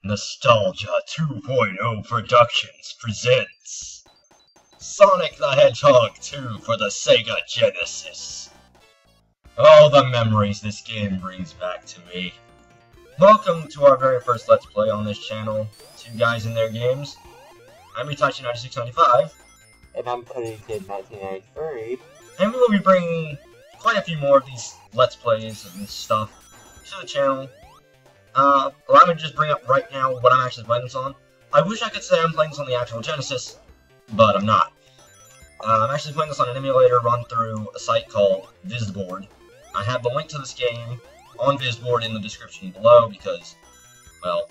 Nostalgia 2.0 Productions presents Sonic the Hedgehog 2 for the Sega Genesis. All the memories this game brings back to me. Welcome to our very first Let's Play on this channel, Two Guys in Their Games. I'm Itachi9695. And I'm Kid1993. And we will be bringing quite a few more of these Let's Plays and stuff to the channel. Allow me to just bring up right now what I'm actually playing this on. I wish I could say I'm playing this on the actual Genesis, but I'm not. I'm actually playing this on an emulator run through a site called Visboard. I have the link to this game on Visboard in the description below because, well,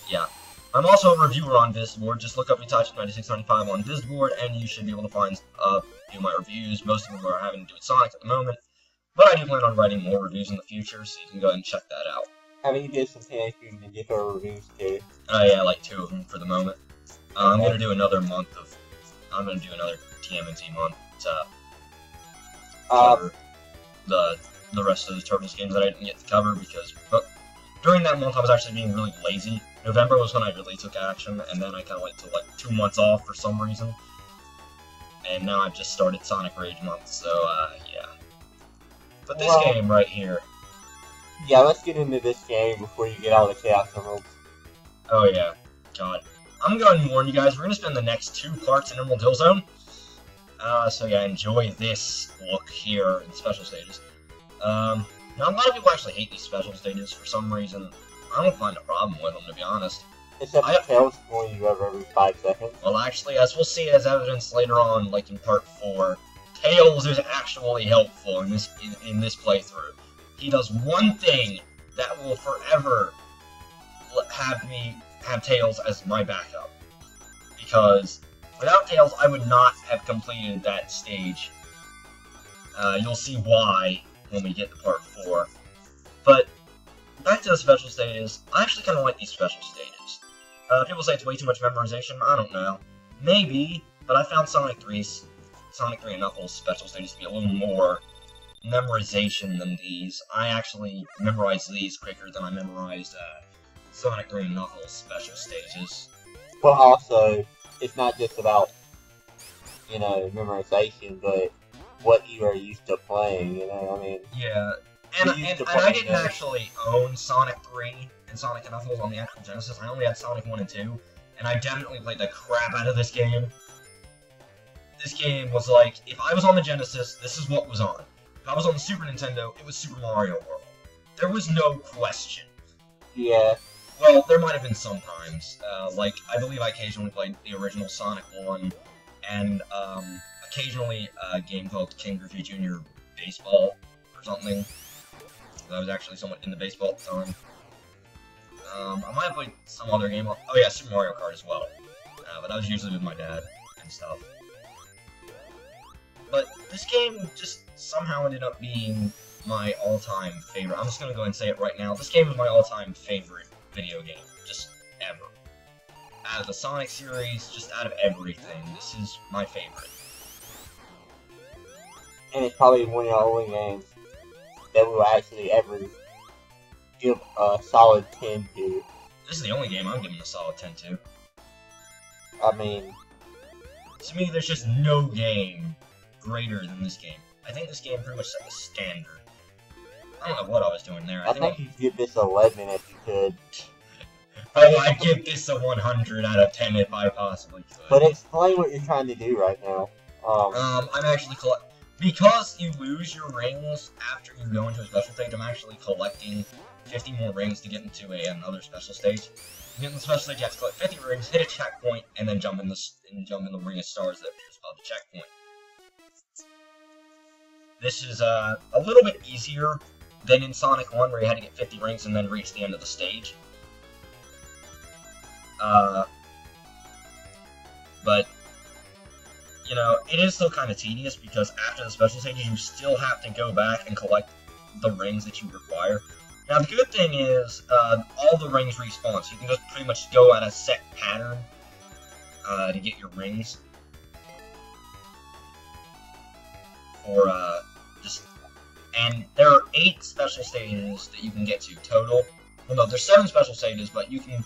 yeah. I'm also a reviewer on Visboard. Just look up Itachi9695 on Visboard and you should be able to find a few of my reviews. Most of them are having to do with Sonic at the moment, but I do plan on writing more reviews in the future, so you can go ahead and check that out. I mean, you did some Teenage Mutant Ninja Turtle reviews too. Yeah, like 2 of them for the moment. I'm gonna do another month of. I'm gonna do another TMNT month to cover the rest of the Turtles games that I didn't get to cover because during that month I was actually being really lazy. November was when I really took action, and then I kind of went to like 2 months off for some reason. And now I've just started Sonic Rage month, so yeah. But this game right here. Yeah, let's get into this game before you get out of the Chaos Emeralds. Oh yeah, God. I'm going to warn you guys, we're going to spend the next 2 parts in Emerald Hill Zone. So yeah, enjoy this look here in special stages. Now a lot of people actually hate these special stages for some reason. I don't find a problem with them, to be honest. Except the Tails spoil you every 5 seconds. Well, actually, as we'll see as evidence later on, like in part 4, Tails is actually helpful in this playthrough. He does one thing that will forever have Tails as my backup. Because without Tails, I would not have completed that stage. You'll see why when we get to part 4. But back to the special stages, I actually kind of like these special stages. People say it's way too much memorization. I don't know. Maybe, but I found Sonic 3 and Knuckles special stages to be a little more memorization than these. I actually memorized these quicker than I memorized Sonic 3 and Knuckles special stages. Well, also, it's not just about, you know, memorization, but what you are used to playing, you know what I mean? Yeah, and I didn't actually own Sonic 3 and Sonic and Knuckles on the actual Genesis. I only had Sonic 1 and 2, and I definitely played the crap out of this game. This game was like, if I was on the Genesis, this is what was on. If I was on the Super Nintendo, it was Super Mario World. There was no question. Yeah. Well, there might have been sometimes. Like, I believe I occasionally played the original Sonic 1, and occasionally a game called King Griffey Jr. Baseball, or something. I was actually somewhat into baseball at the time. I might have played some other game. Oh yeah, Super Mario Kart as well. But I was usually with my dad and stuff. But this game just somehow ended up being my all-time favorite. I'm just gonna go ahead and say it right now. This game is my all-time favorite video game, just ever. Out of the Sonic series, just out of everything, this is my favorite. And it's probably one of the only games that we'll actually ever give a solid 10 to. This is the only game I'm giving a solid 10 to. I mean, to me, there's just no game greater than this game. I think this game pretty much set the standard. I don't know what I was doing there. I think you'd give this 11 if you could. Oh, I'd give this a 100 out of 10 if I possibly could. But explain what you're trying to do right now. I'm actually because you lose your rings after you go into a special stage, I'm actually collecting 50 more rings to get into another special stage. To get in the special stage, you have to collect 50 rings, hit a checkpoint, and then jump in the ring of stars that appears above the checkpoint. This is a little bit easier than in Sonic 1, where you had to get 50 rings and then reach the end of the stage. But you know, it is still kind of tedious because after the special stages, you still have to go back and collect the rings that you require. Now, the good thing is, all the rings respawn, so you can just pretty much go at a set pattern to get your rings. And there are 8 special stages that you can get to total. Well, no, there's 7 special stages, but you can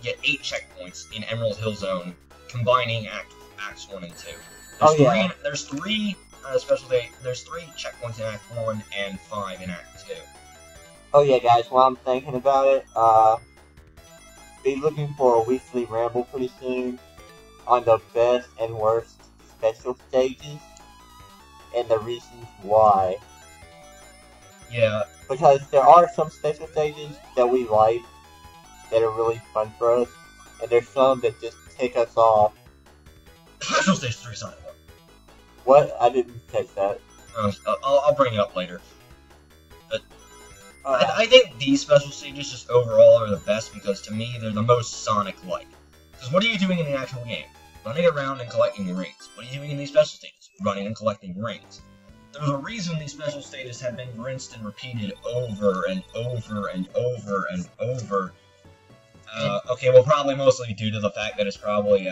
get 8 checkpoints in Emerald Hill Zone, combining Acts 1 and 2. There's three there's 3 checkpoints in Act 1 and 5 in Act 2. Oh yeah, guys, while I'm thinking about it, be looking for a weekly ramble pretty soon on the best and worst special stages and the reasons why. Yeah. Because there are some special stages that we like that are really fun for us, and there's some that just tick us off. Special Stage 3 Sonic 1. What? I didn't catch that. I'll bring it up later. But I think these special stages just overall are the best because to me they're the most Sonic-like. Because what are you doing in the actual game? Running around and collecting rings. What are you doing in these special stages? Running and collecting rings. There's a reason these special stages have been rinsed and repeated over and over and over and over. Okay, well, probably mostly due to the fact that it's probably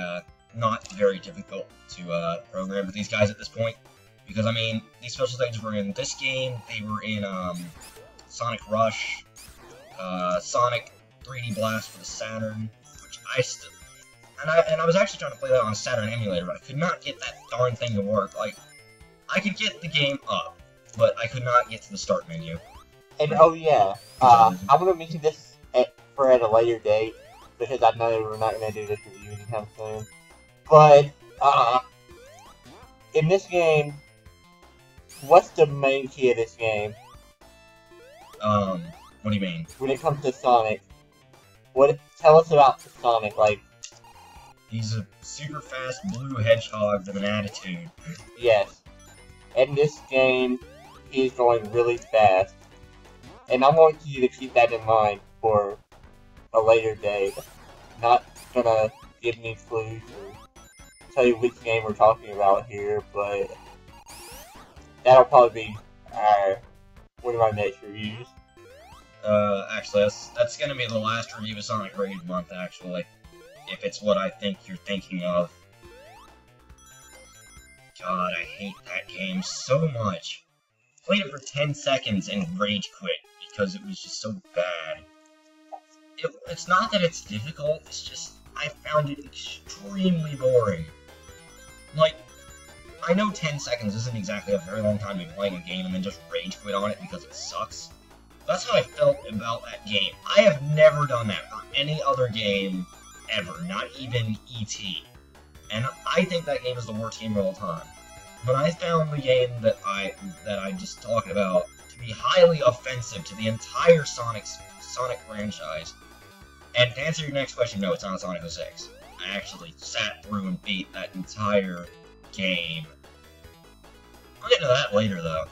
not very difficult to program with these guys at this point. Because, I mean, these special stages were in this game, they were in Sonic Rush, Sonic 3D Blast for the Saturn, which I still... And I was actually trying to play that on a Saturn emulator, but I could not get that darn thing to work. Like, I could get the game up, but I could not get to the start menu. And oh yeah, I'm gonna mention this at a later date, because I know we're not gonna do this review anytime soon. But, in this game, what's the main key of this game? What do you mean? When it comes to Sonic, tell us about Sonic, like... He's a super fast blue hedgehog with an attitude. Yes. In this game, he's going really fast. And I want you to keep that in mind for a later date. Not gonna give me clues or tell you which game we're talking about here, but that'll probably be one of my next reviews. Actually, that's gonna be the last review of Sonic Raid month, actually. If it's what I think you're thinking of. God, I hate that game so much. Played it for 10 seconds and rage quit because it was just so bad. It's not that it's difficult, it's just I found it extremely boring. Like, I know 10 seconds isn't exactly a very long time to be playing a game and then just rage quit on it because it sucks. That's how I felt about that game. I have never done that for any other game ever, not even E.T. And I think that game is the worst game of all time. But I found the game that I just talked about to be highly offensive to the entire Sonic franchise. And to answer your next question, no, it's not Sonic 06. I actually sat through and beat that entire game. I'll get to that later, though.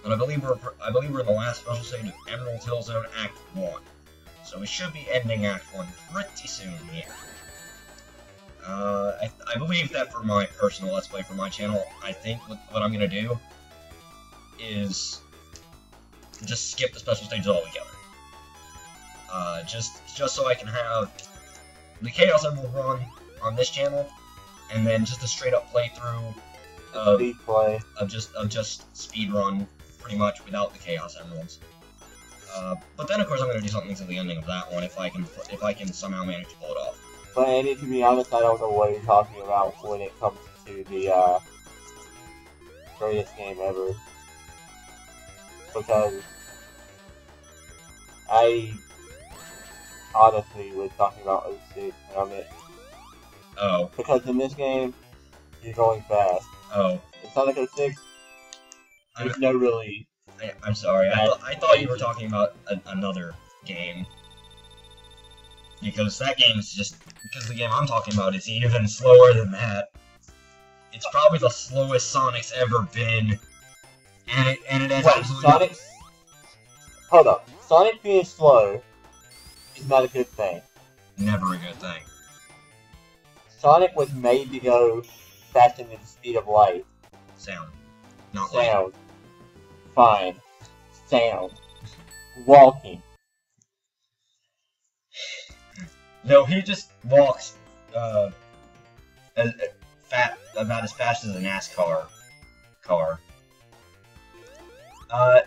But I believe we're in the last special stage of Emerald Hill Zone Act 1. So we should be ending Act 1 pretty soon here. I believe that for my personal Let's Play for my channel, I think what I'm gonna do is just skip the special stages altogether. Just so I can have the Chaos Emerald run on this channel, and then just a straight up playthrough of just speed run pretty much without the Chaos Emeralds. But then of course I'm gonna do something to the ending of that one if I can somehow manage to pull it off. But Andy, to be honest, I don't know what you're talking about when it comes to the greatest game ever. Because I honestly was talking about 06 when I meant. Oh. Because in this game, you're going fast. Oh. In Sonic 06, there's no really... I'm sorry, I thought you were talking about another game. Because that game is just... Because the game I'm talking about is even slower than that. It's probably the slowest Sonic's ever been. And it has absolutely... Hold up. Sonic being slow is not a good thing. Never a good thing. Sonic was made to go faster than the speed of light. Sound. Not sound. Light. Fine. Sound. Walking. No, he just walks about as fast as a NASCAR car.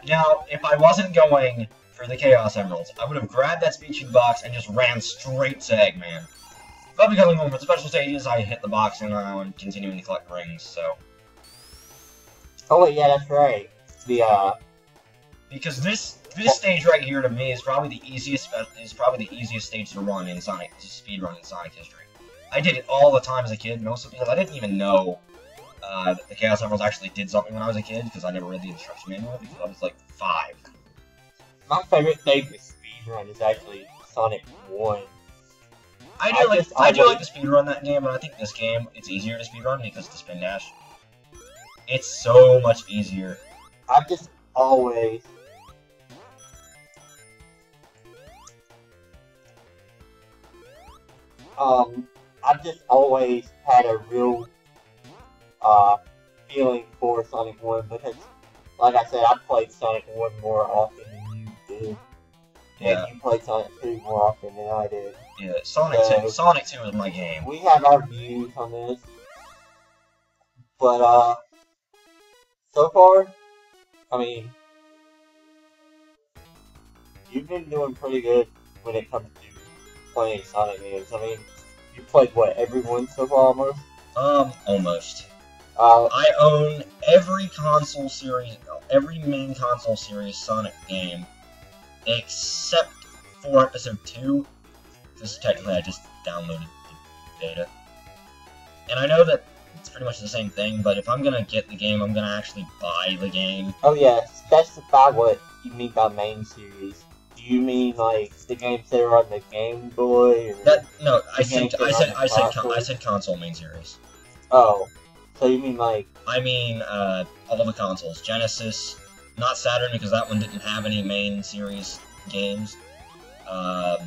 Now, if I wasn't going for the Chaos Emeralds. I would have grabbed that speed tube box and just ran straight to Eggman. If I'm becoming one with special stages, I hit the box and I'm continuing to collect rings, so... Oh wait, yeah, that's right. Because this stage right here to me is probably the easiest stage to run in Sonic, to speed run in Sonic history. I did it all the time as a kid, mostly because I didn't even know that the Chaos Emeralds actually did something when I was a kid, because I never read the instruction manual because I was like 5. My favorite thing to speedrun is actually Sonic 1. I do like to speedrun that game, but I think this game, it's easier to speedrun because of the spin dash. It's so much easier. I've just always... I've just always had a real, feeling for Sonic 1 because, like I said, I played Sonic 1 more often than you did. Yeah. And you played Sonic 2 more often than I did. Yeah, Sonic 2 is my game. We have our views on this. But, so far, I mean, you've been doing pretty good when it comes to playing Sonic games. I mean, you played, what, every one so far almost? Almost. Uh, I own every console series, every main console series Sonic game, except for Episode 2, because technically I just downloaded the beta. And I know that it's pretty much the same thing, but if I'm gonna get the game, I'm gonna actually buy the game. oh yeah, specify what you mean by main series. Do you mean like the games that are on the Game Boy? Or No, I console? said console main series. Oh, so you mean like... I mean, all the consoles. Genesis, not Saturn because that one didn't have any main series games. I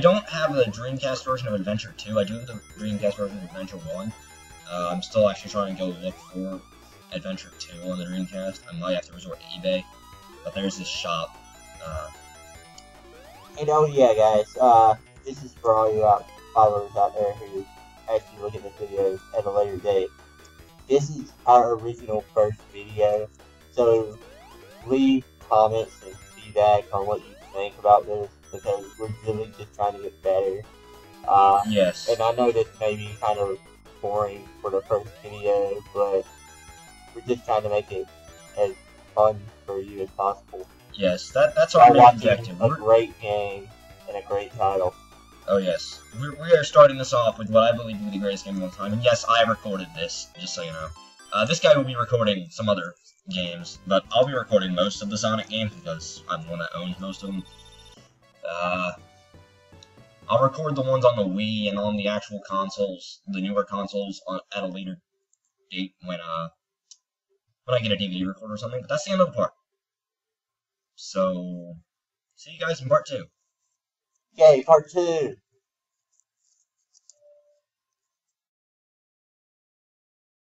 don't have the Dreamcast version of Adventure 2, I do have the Dreamcast version of Adventure 1. I'm still actually trying to go look for Adventure 2 on the Dreamcast. I might have to resort to eBay, but there's this shop. And oh yeah, guys, this is for all you followers out there who actually look at the videos at a later date. This is our original first video, so leave comments and feedback on what you think about this, because we're really just trying to get better. Yes. And I know this may be kind of boring for the first video, but we're just trying to make it as fun for you as possible. Yes, that's our main objective. A great game and a great title. Oh yes, we are starting this off with what I believe to be the greatest game of all time, and yes, I recorded this, just so you know. This guy will be recording some other games, but I'll be recording most of the Sonic games because I'm the one that owns most of them. I'll record the ones on the Wii and on the actual consoles, the newer consoles, at a later date when I get a DVD recorder or something, but that's the end of the part. So, see you guys in part 2. Yay, part 2!